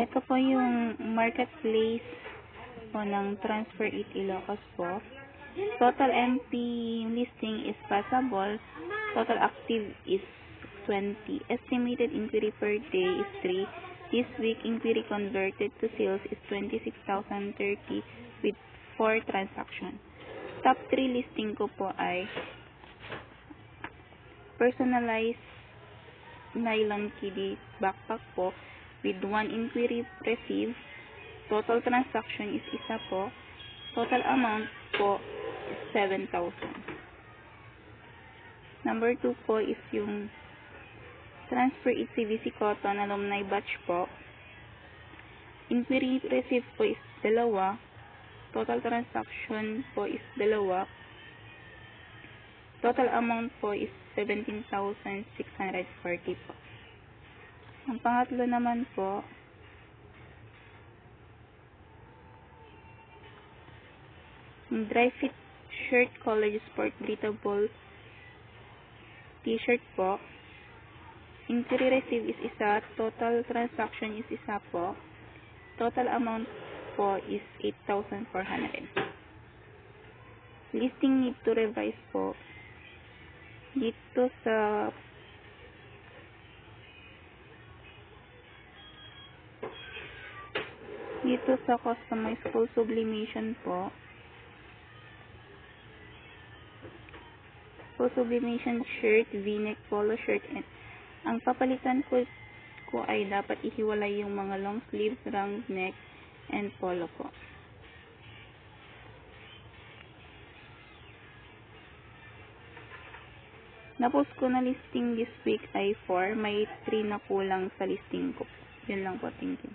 Ito po yung marketplace po ng Transfer It Ilocos po. Total empty listing is passable. Total active is 20. Estimated inquiry per day is 3. This week, inquiry converted to sales is 26,030 with 4 transactions. Top 3 listing ko po ay personalized nylon kiddie backpack po with 1 inquiry received. Total transaction is isa po. Total amount po is 7,000. Number 2 po is yung Transfer It CVC Cotton Alumni Batch po. Inquiry received po is 2. Total transaction po is 2. Total amount po is 17,640 po. Ang pangatlo naman po, dry fit shirt college sport breathable t-shirt po. Inquiry received is isa. Total transaction is isa po. Total amount po is 8,400. Listing need to revise po. Dito sa customize full sublimation po. Full sublimation shirt, v-neck, polo shirt, and ang papalitan ko ay dapat ihiwalay yung mga long sleeves, round neck, and polo po. Napos ko na listing this week ay 4. May 3 na kulang sa listing ko. Yun lang po. Thank you.